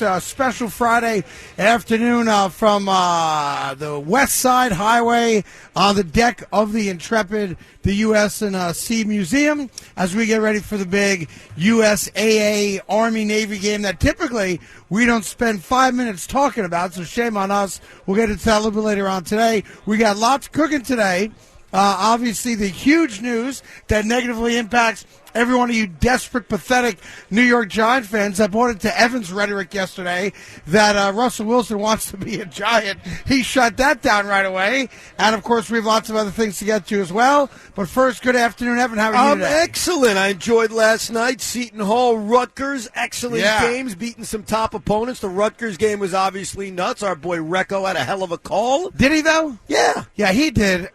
a special Friday afternoon from the West Side Highway on the deck of the Intrepid, the US&C Museum, as we get ready for the big USAA Army-Navy game that typically we don't spend 5 minutes talking about, so shame on us. We'll get into that a little bit later on today. We got lots cooking today. Obviously, the huge news that negatively impacts every one of you desperate, pathetic New York Giant fans. I brought it to Evan's rhetoric yesterday that Russell Wilson wants to be a Giant. He shut that down right away. And, of course, we have lots of other things to get to as well. But first, good afternoon, Evan. How are you today? Excellent. I enjoyed last night. Seton Hall, Rutgers, excellent games, beating some top opponents. The Rutgers game was obviously nuts. Our boy Recco had a hell of a call. Did he, though? Yeah. Yeah, he did.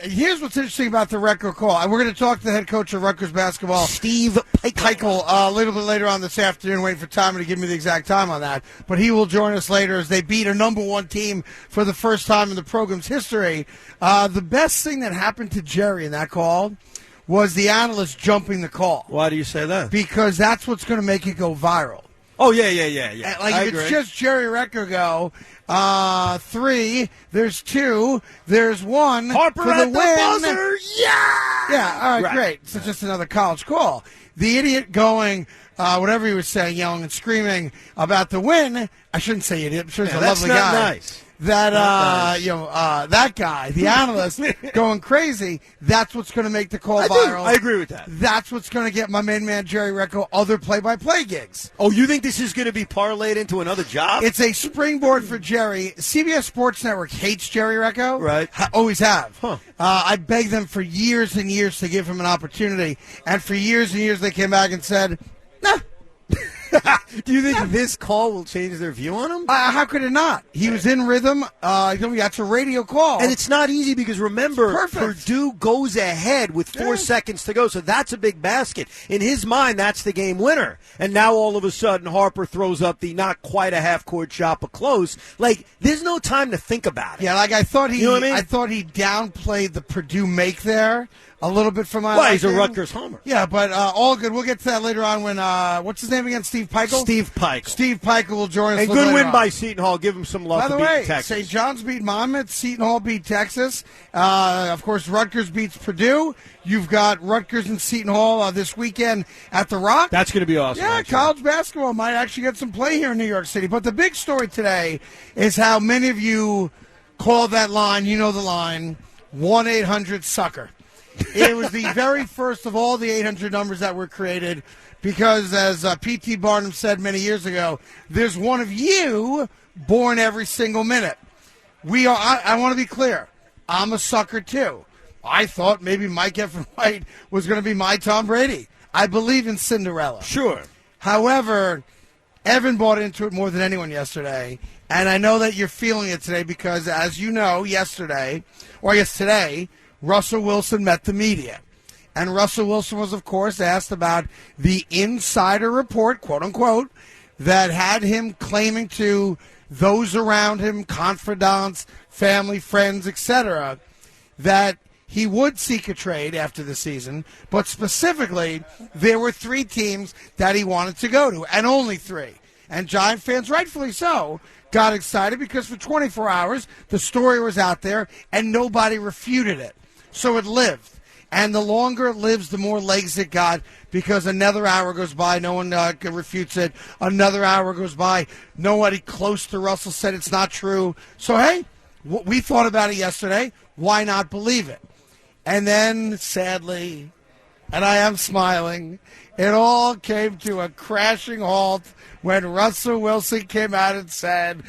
Here's what's interesting about the Recco call. We're going to talk to the head coach of Rutgers basketball, Steve Peichel, a little bit later on this afternoon, waiting for Tommy to give me the exact time on that. But he will join us later as they beat a number one team for the first time in the program's history. The best thing that happened to Jerry in that call was the analyst jumping the call. Why do you say that? Because that's what's going to make it go viral. Oh, yeah. Like, if it's just Jerry Recco go, 3, there's 2, there's 1. Harper for at the the win. buzzer, Yeah, all right, great. So just another college call. The idiot going, whatever he was saying, yelling and screaming about the win. I shouldn't say idiot. I'm sure he's a lovely guy. That's not nice. That that guy, the analyst, going crazy. That's what's going to make the call viral. I agree with that. That's what's going to get my main man Jerry Recco other play-by-play gigs. Oh, you think this is going to be parlayed into another job? It's a springboard for Jerry. CBS Sports Network hates Jerry Recco. Right. Always have. Huh. I begged them for years and years to give him an opportunity, and for years and years they came back and said, nah. Do you think this call will change their view on him? How could it not? He was in rhythm. That's a radio call. And it's not easy because, remember, Purdue goes ahead with 4 seconds to go, so that's a big basket. In his mind, that's the game winner. And now all of a sudden, Harper throws up the not quite a half-court shot, but close. Like, there's no time to think about it. Yeah, like I thought he, you know what I mean? I thought he downplayed the Purdue make there a little bit for my liking. He's a Rutgers homer. Yeah, but all good. We'll get to that later on when, what's his name again, Steve Peichel? Steve Peichel. Steve Peichel will join us. And good win by Seton Hall. Give him some love. By the for way, beating Texas. St. John's beat Monmouth. Seton Hall beat Texas. Of course, Rutgers beats Purdue. You've got Rutgers and Seton Hall this weekend at the Rock. That's going to be awesome. Yeah, actually. College basketball might actually get some play here in New York City. But the big story today is how many of you call that line, you know the line, 1-800-SUCKER. It was the very first of all the 800 numbers that were created because, as P.T. Barnum said many years ago, there's one of you born every single minute. I want to be clear. I'm a sucker, too. I thought maybe Mike Evan White was going to be my Tom Brady. I believe in Cinderella. Sure. However, Evan bought into it more than anyone yesterday, and I know that you're feeling it today because, as you know, yesterday, or I guess today, Russell Wilson met the media. And Russell Wilson was, of course, asked about the insider report, quote-unquote, that had him claiming to those around him, confidants, family, friends, etc., that he would seek a trade after the season, but specifically, there were 3 teams that he wanted to go to, and only 3. And Giant fans, rightfully so, got excited because for 24 hours, the story was out there, and nobody refuted it. So it lived. And the longer it lives, the more legs it got because another hour goes by, no one refutes it. Another hour goes by, nobody close to Russell said it's not true. So, hey, we thought about it yesterday. Why not believe it? And then, sadly, and I am smiling, it all came to a crashing halt when Russell Wilson came out and said,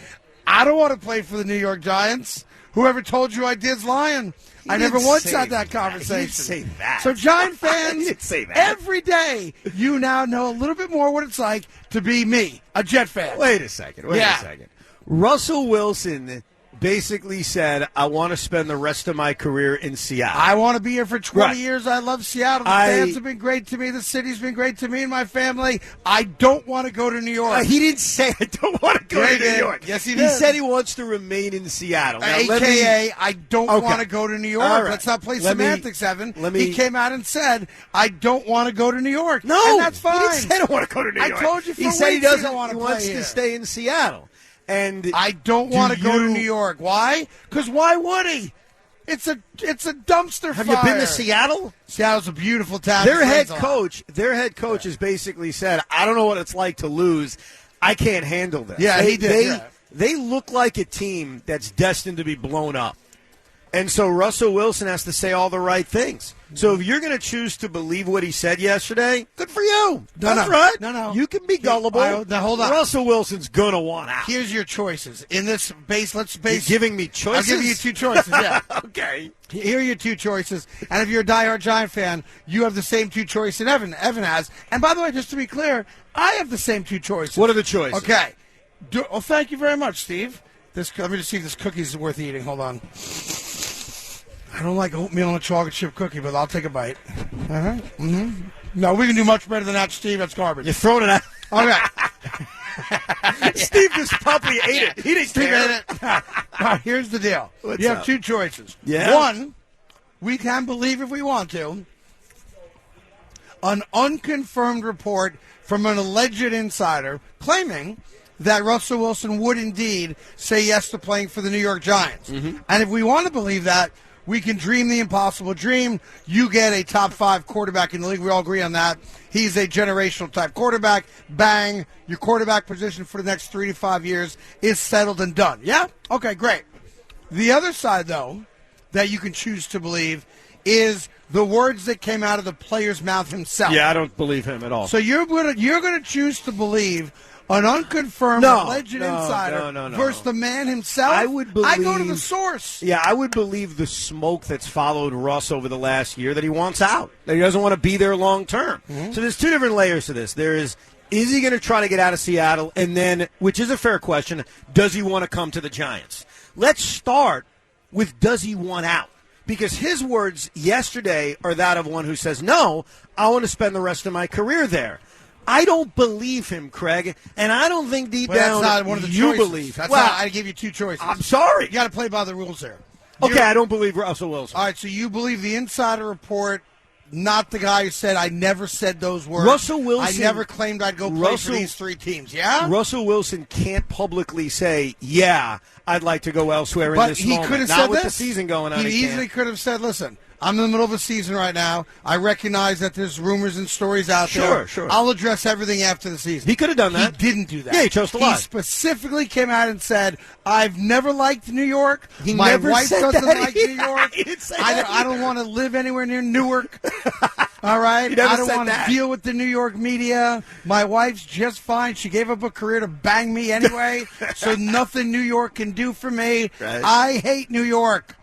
I don't want to play for the New York Giants. Whoever told you I did's lying. I never once had that conversation. He didn't say that. So Giant fans, didn't say that. Every day you now know a little bit more what it's like to be me, a Jet fan. Wait a second. Russell Wilson basically said, I want to spend the rest of my career in Seattle. I want to be here for 20 Right. years. I love Seattle. The fans have been great to me. The city's been great to me and my family. I don't want to go to New York. He didn't say, I don't want to go to New York. Yes, he did. He said he wants to remain in Seattle. Now, AKA, I don't want to go to New York. All right. Let's not play semantics, Evan. He came out and said, I don't want to go to New York. No, and that's fine. He didn't say I don't want to go to New York. I told you for he said he weeks doesn't want to wants play to here. stay in Seattle. And I don't want to go to New York. Why? Because why would he? It's a dumpster fire. Have you been to Seattle? Seattle's a beautiful town. Their head coach has basically said, I don't know what it's like to lose. I can't handle this. Yeah, he did. They look like a team that's destined to be blown up. And so Russell Wilson has to say all the right things. So if you're going to choose to believe what he said yesterday, good for you. That's right. No. You can be gullible. Now, hold on. Russell Wilson's going to want out. Here's your choices. In this base, You're giving me choices? I'll give you two choices, yeah. Okay. Here are your two choices. And if you're a diehard Giant fan, you have the same two choices Evan has. And by the way, just to be clear, I have the same two choices. What are the choices? Okay. Thank you very much, Steve. Let me just see if this cookie's worth eating. Hold on. I don't like oatmeal and a chocolate chip cookie, but I'll take a bite. All right. Mm-hmm. No, we can do much better than that, Steve. That's garbage. You're throwing it out. Okay. Steve just probably ate it. He didn't care. All right, here's the deal. What's you have up? two choices. Yeah. One, we can believe if we want to, an unconfirmed report from an alleged insider claiming that Russell Wilson would indeed say yes to playing for the New York Giants. Mm-hmm. And if we want to believe that, we can dream the impossible dream. You get a top 5 quarterback in the league. We all agree on that. He's a generational type quarterback. Bang. Your quarterback position for the next 3 to 5 years is settled and done. Yeah? Okay, great. The other side, though, that you can choose to believe is the words that came out of the player's mouth himself. Yeah, I don't believe him at all. So you're gonna choose to believe an unconfirmed alleged insider versus the man himself? I would believe. I go to the source. Yeah, I would believe the smoke that's followed Russ over the last year that he wants out, that he doesn't want to be there long term. Mm-hmm. So there's two different layers to this. There is he going to try to get out of Seattle? And then, which is a fair question, does he want to come to the Giants? Let's start with does he want out? Because his words yesterday are that of one who says, no, I want to spend the rest of my career there. I don't believe him, Craig, and I don't think deep down that's not one of the you choices. believe. I give you two choices. I'm sorry. You got to play by the rules there. Okay, I don't believe Russell Wilson. All right, so you believe the insider report, not the guy who said, I never said those words. Russell Wilson. I never claimed I'd go play for these 3 teams, yeah? Russell Wilson can't publicly say, yeah, I'd like to go elsewhere in this moment. But he could have Not said with this. the season going on. He easily could have said, listen, I'm in the middle of a season right now. I recognize that there's rumors and stories out there. Sure. I'll address everything after the season. He could have done that. He didn't do that. Yeah, he chose to lie. He specifically came out and said, I've never liked New York. He My never wife said doesn't that like either. New York. He didn't say that I don't want to live anywhere near Newark. All right? He never I don't said want that. to deal with the New York media. My wife's just fine. She gave up a career to bang me anyway, so nothing New York can do for me. Right. I hate New York.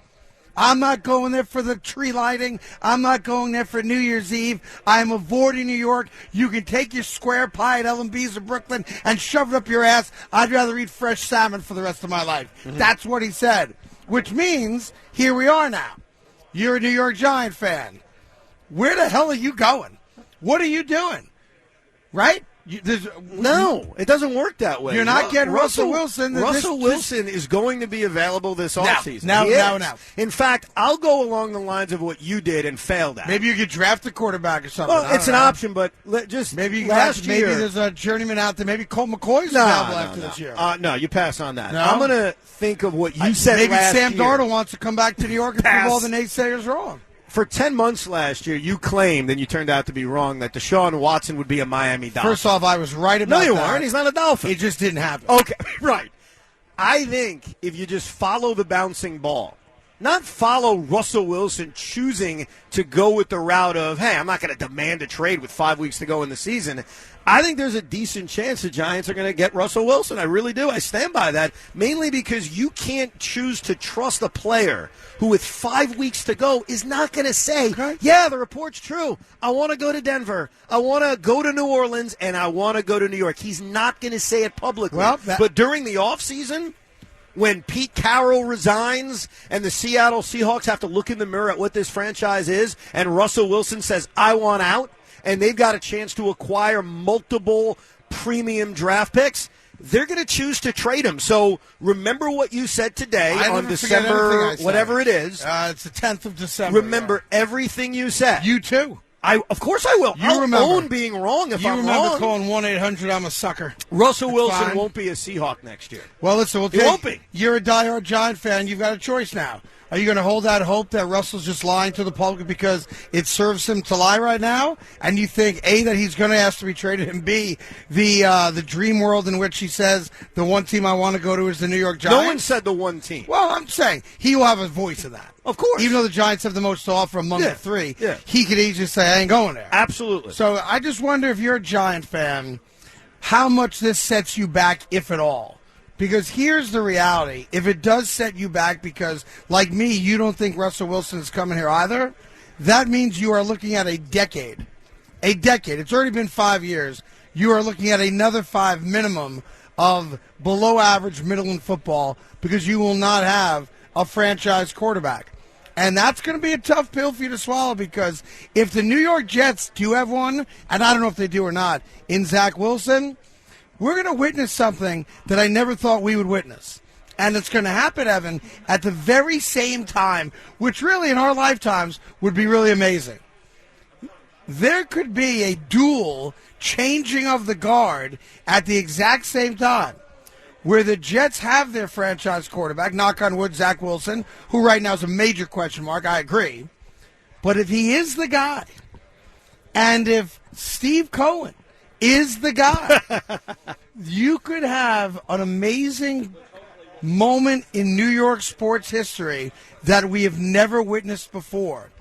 I'm not going there for the tree lighting. I'm not going there for New Year's Eve. I'm avoiding New York. You can take your square pie at L&B's of Brooklyn and shove it up your ass. I'd rather eat fresh salmon for the rest of my life. Mm-hmm. That's what he said, which means here we are now. You're a New York Giant fan. Where the hell are you going? What are you doing? Right? No, it doesn't work that way. You're not getting Russell Wilson. Russell Wilson is going to be available this offseason. Now. In fact, I'll go along the lines of what you did and failed at. Maybe you could draft a quarterback or something. Well, it's an option, but just maybe last year. Maybe there's a journeyman out there. Maybe Colt McCoy's available after this year. No, you pass on that. No? I'm going to think of what you said maybe last year. Sam Darnold wants to come back to New York and prove all the naysayers wrong. For 10 months last year, you claimed, and you turned out to be wrong, that Deshaun Watson would be a Miami Dolphin. First off, I was right about that. No, you weren't. He's not a Dolphin. It just didn't happen. Okay, right. I think if you just follow the bouncing ball, not follow Russell Wilson choosing to go with the route of, hey, I'm not going to demand a trade with 5 weeks to go in the season. I think there's a decent chance the Giants are going to get Russell Wilson. I really do. I stand by that, mainly because you can't choose to trust a player who, with 5 weeks to go, is not going to say, yeah, the report's true. I want to go to Denver. I want to go to New Orleans, and I want to go to New York. He's not going to say it publicly. But during the offseason, when Pete Carroll resigns and the Seattle Seahawks have to look in the mirror at what this franchise is, and Russell Wilson says, I want out, and they've got a chance to acquire multiple premium draft picks, they're going to choose to trade him. So remember what you said today on December, whatever it is. It's the 10th of December. Remember everything you said. You too. Of course I will. I'll own being wrong if I'm wrong. You remember calling 1-800 I'm a sucker. Russell Wilson won't be a Seahawk next year. Well, listen, he won't be. You're a diehard Giant fan. You've got a choice now. Are you going to hold out hope that Russell's just lying to the public because it serves him to lie right now? And you think, A, that he's going to ask to be traded, and B, the dream world in which he says the one team I want to go to is the New York Giants? No one said the one team. Well, I'm saying he will have a voice in that. Of course. Even though the Giants have the most to offer among the three, he could easily say, I ain't going there. Absolutely. So I just wonder if you're a Giant fan, how much this sets you back, if at all. Because here's the reality. If it does set you back because, like me, you don't think Russell Wilson is coming here either, that means you are looking at a decade. A decade. It's already been 5 years. You are looking at another 5 minimum of below average middle in football because you will not have a franchise quarterback. And that's going to be a tough pill for you to swallow because if the New York Jets do have one, and I don't know if they do or not, in Zach Wilson, we're going to witness something that I never thought we would witness. And it's going to happen, Evan, at the very same time, which really in our lifetimes would be really amazing. There could be a dual changing of the guard at the exact same time where the Jets have their franchise quarterback, knock on wood, Zach Wilson, who right now is a major question mark, I agree. But if he is the guy, and if Steve Cohen is the guy, you could have an amazing moment in New York sports history that we have never witnessed before,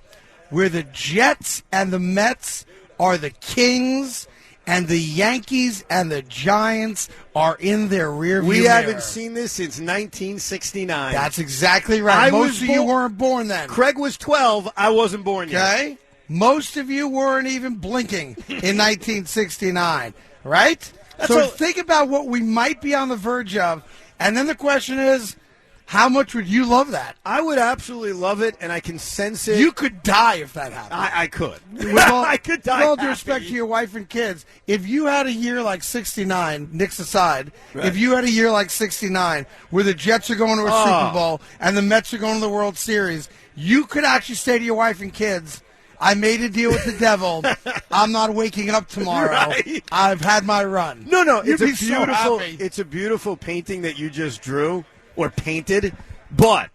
where the Jets and the Mets are the kings and the Yankees and the Giants are in their rearview mirror. We haven't seen this since 1969. That's exactly right. Most of you weren't born then. Craig was 12. I wasn't born yet. Okay? Most of you weren't even blinking in 1969, right? So think about what we might be on the verge of, and then the question is, how much would you love that? I would absolutely love it, and I can sense it. You could die if that happened. I could. I could die. With all due respect to your wife and kids, if you had a year like 69, Knicks aside, if you had a year like 69 where the Jets are going to a Super Bowl and the Mets are going to the World Series, you could actually say to your wife and kids, I made a deal with the devil. I'm not waking up tomorrow. Right. I've had my run. No, it's a beautiful painting that you just drew or painted, but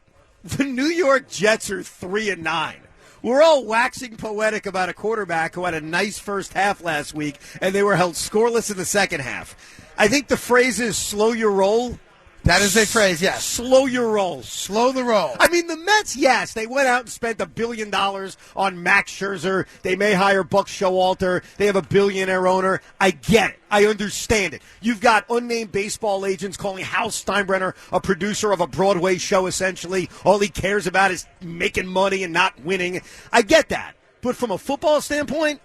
the New York Jets are 3-9. We're all waxing poetic about a quarterback who had a nice first half last week, and they were held scoreless in the second half. I think the phrase is slow your roll. That is a phrase, yes. Slow your roll. Slow the roll. I mean, the Mets, yes, they went out and spent $1 billion on Max Scherzer. They may hire Buck Showalter. They have a billionaire owner. I get it. I understand it. You've got unnamed baseball agents calling Hal Steinbrenner a producer of a Broadway show, essentially. All he cares about is making money and not winning. I get that. But from a football standpoint,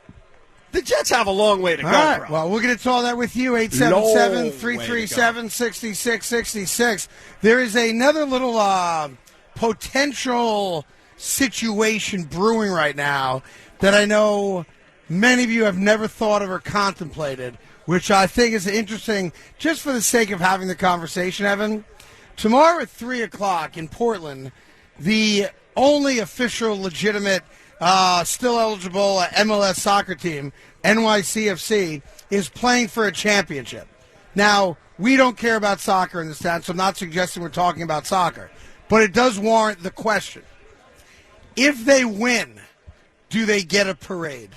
the Jets have a long way to go, right, bro. Well, we'll get into all that with you, 877-337-6666. There is another little potential situation brewing right now that I know many of you have never thought of or contemplated, which I think is interesting just for the sake of having the conversation, Evan. Tomorrow at 3 o'clock in Portland, the only official legitimate still eligible MLS soccer team, NYCFC, is playing for a championship. Now, we don't care about soccer in this town, so I'm not suggesting we're talking about soccer. But it does warrant the question. If they win, do they get a parade?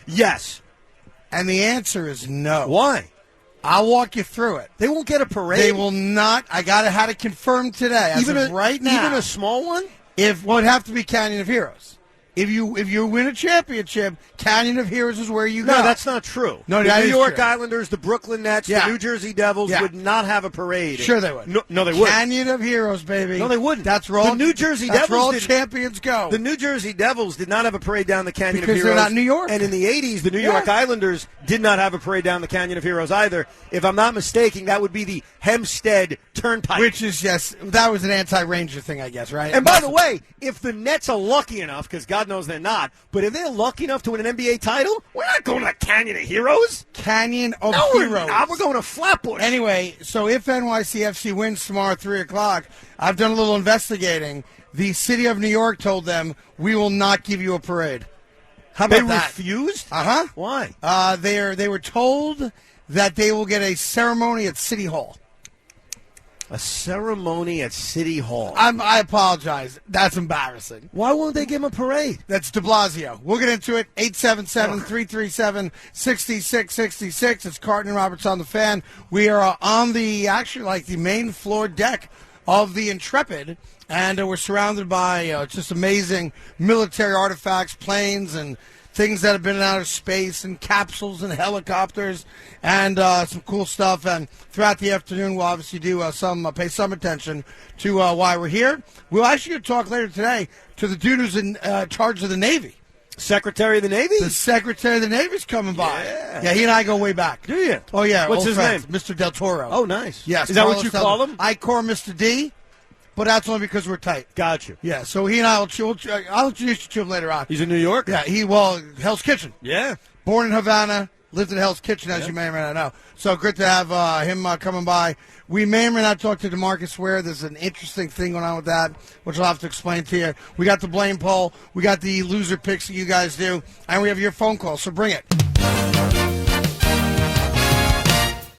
Yes. And the answer is no. Why? I'll walk you through it. They won't get a parade? They will not. I had it confirmed today. Right now. Even a small one? It'd have to be Canyon of Heroes. If you win a championship, Canyon of Heroes is where you go. No, that's not true. No, the New York true. Islanders, the Brooklyn Nets, the New Jersey Devils would not have a parade. Sure they would. No, they wouldn't. Canyon of Heroes, baby. No, they wouldn't. That's where all the New Jersey Devils where all champions go. The New Jersey Devils did not have a parade down the Canyon because of Heroes. They're not New York. And in the 80s, the New York Islanders did not have a parade down the Canyon of Heroes either. If I'm not mistaken, that would be the Hempstead Turnpike. Which is that was an anti-Ranger thing, I guess, right? And by the way, if the Nets are lucky enough, because God knows they're not, but if they're lucky enough to win an NBA title, we're not going to the Canyon of Heroes. Canyon of Heroes. We're going to Flatbush. Anyway, so if NYCFC wins tomorrow at 3 o'clock, I've done a little investigating. The city of New York told them, we will not give you a parade. How about that? They refused? Uh-huh. Why? They were told that they will get a ceremony at City Hall. A ceremony at City Hall. I apologize. That's embarrassing. Why won't they give him a parade? That's de Blasio. We'll get into it. 877-337-6666. It's Carton and Roberts on the Fan. We are on the main floor deck of the Intrepid, and we're surrounded by just amazing military artifacts, planes, and things that have been in outer space, and capsules and helicopters, and some cool stuff. And throughout the afternoon, we'll obviously do pay some attention to why we're here. We'll actually talk later today to the dude who's in charge of the Navy. Secretary of the Navy? The Secretary of the Navy's coming by. Yeah, he and I go way back. Do you? Oh, yeah. What's his name? Mr. Del Toro. Oh, nice. Yes. Is that what you call him? I call him Mr. D. But that's only because we're tight. Got you. Yeah, so he and I'll introduce you to him later on. He's in New York? Yeah, Hell's Kitchen. Yeah. Born in Havana, lived in Hell's Kitchen, as you may or may not know. So good to have him coming by. We may or may not talk to DeMarcus Ware. There's an interesting thing going on with that, which I'll have to explain to you. We got the blame poll. We got the loser picks that you guys do. And we have your phone call, so bring it.